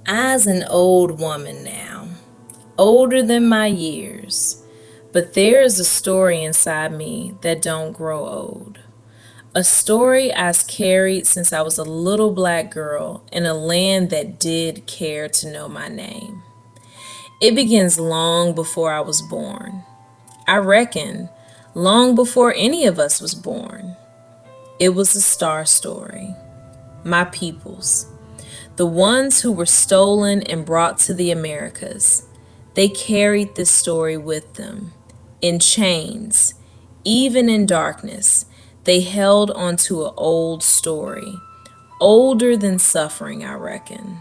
I's an old woman now, older than my years, but there is a story inside me that don't grow old. A story I's carried since I was a little black girl in a land that did care to know my name. It begins long before I was born. I reckon long before any of us was born. It was a star story. My peoples. The ones who were stolen and brought to the Americas. They carried this story with them. In chains, even in darkness, they held onto an old story. Older than suffering, I reckon.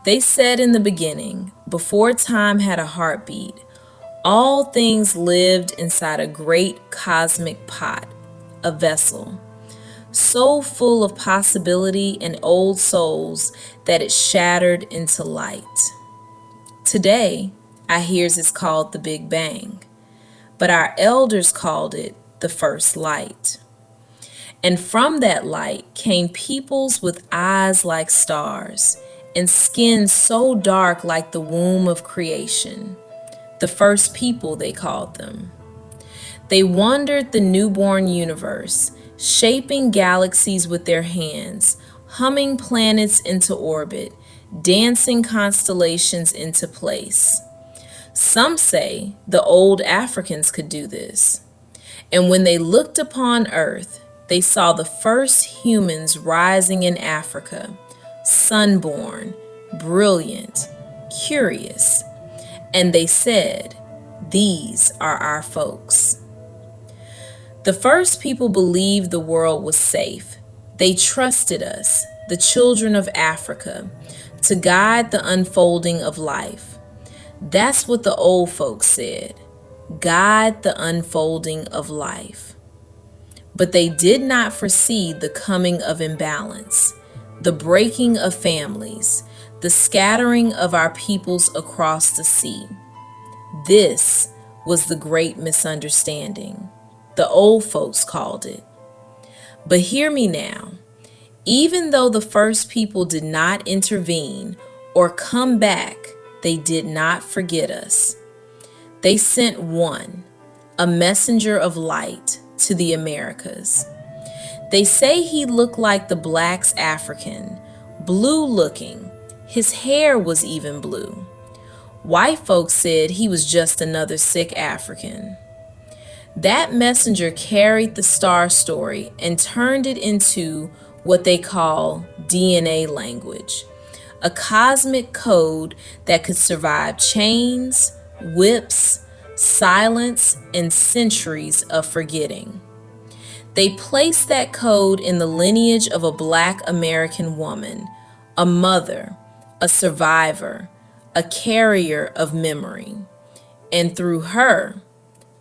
They said in the beginning, before time had a heartbeat, all things lived inside a great cosmic pot, a vessel, so full of possibility and old souls that it shattered into light. Today, I hears it's called the Big Bang, but our elders called it the first light. And from that light came peoples with eyes like stars and skin so dark like the womb of creation. The first people, they called them. They wandered the newborn universe, shaping galaxies with their hands, humming planets into orbit, dancing constellations into place. Some say the old Africans could do this. And when they looked upon Earth, they saw the first humans rising in Africa, sunborn, brilliant, curious. And they said, "These are our folks." The first people believed the world was safe. They trusted us, the children of Africa, to guide the unfolding of life. That's what the old folks said. Guide the unfolding of life. But they did not foresee the coming of imbalance, the breaking of families, the scattering of our peoples across the sea. This was the great misunderstanding. The old folks called it. But hear me now. Even though the first people did not intervene or come back, they did not forget us. They sent one, a messenger of light, to the Americas. They say he looked like the blacks' African, blue looking. His hair was even blue. White folks said he was just another sick African. That messenger carried the star story and turned it into what they call DNA language, a cosmic code that could survive chains, whips, silence, and centuries of forgetting. They placed that code in the lineage of a black American woman, a mother, a survivor, a carrier of memory. And through her,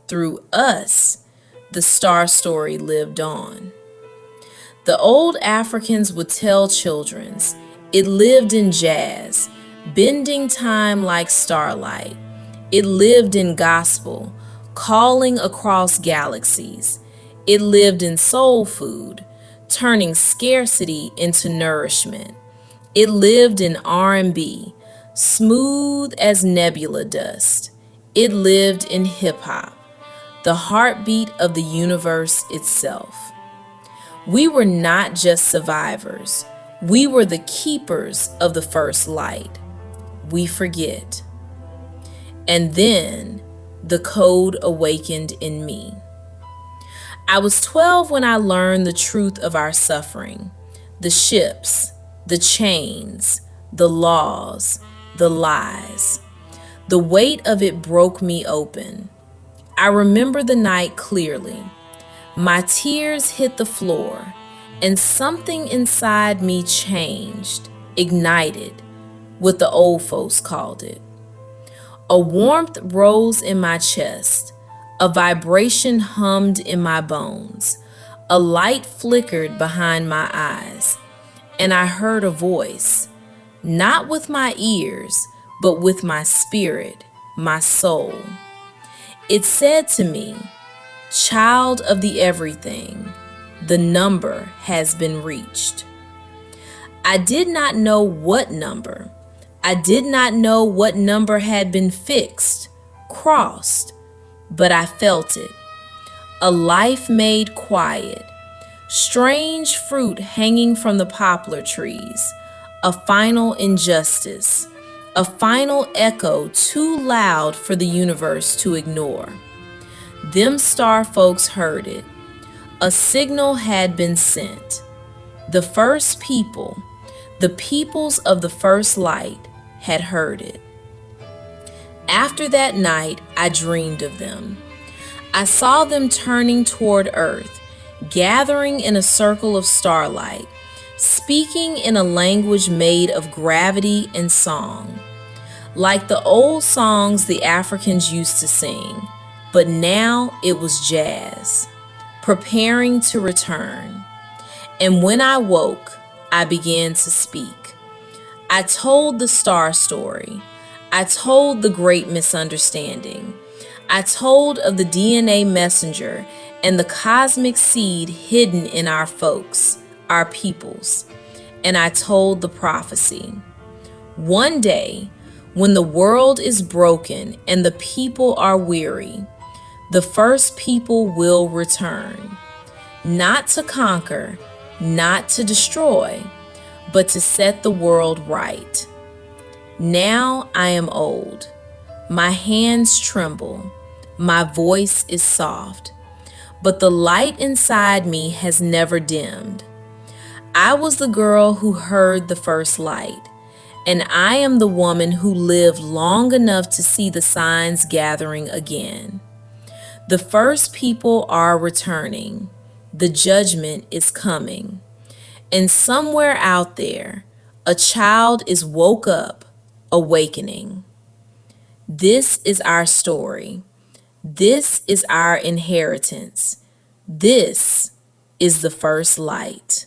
through us, the star story lived on. The old Africans would tell children's it lived in jazz, bending time like starlight. It lived in gospel, calling across galaxies. It lived in soul food, turning scarcity into nourishment. It lived in R&B, smooth as nebula dust. It lived in hip hop, the heartbeat of the universe itself. We were not just survivors. We were the keepers of the first light. We forget. And then the code awakened in me. I was 12 when I learned the truth of our suffering, the ships, the chains, the laws, the lies. The weight of it broke me open. I remember the night clearly. My tears hit the floor, and something inside me changed, ignited, what the old folks called it. A warmth rose in my chest, a vibration hummed in my bones, a light flickered behind my eyes, and I heard a voice, not with my ears, but with my spirit, my soul. It said to me, "Child of the everything, the number has been reached." I did not know what number, I did not know what number had been fixed, crossed, but I felt it. A life made quiet, strange fruit hanging from the poplar trees, a final injustice, a final echo too loud for the universe to ignore. Them star folks heard it. A signal had been sent. The first people, the peoples of the first light, had heard it. After that night, I dreamed of them. I saw them turning toward earth, gathering in a circle of starlight, speaking in a language made of gravity and song, like the old songs the Africans used to sing, but now it was jazz, preparing to return. And when I woke, I began to speak. I told the star story. I told the great misunderstanding. I told of the DNA messenger and the cosmic seed hidden in our folks, our peoples. And I told the prophecy. One day, when the world is broken and the people are weary, the first people will return, not to conquer, not to destroy, but to set the world right. Now I am old. My hands tremble. My voice is soft. But the light inside me has never dimmed. I was the girl who heard the first light, and I am the woman who lived long enough to see the signs gathering again. The first people are returning. The judgment is coming. And somewhere out there, a child is woke up, awakening. This is our story. This is our inheritance. This is the first light.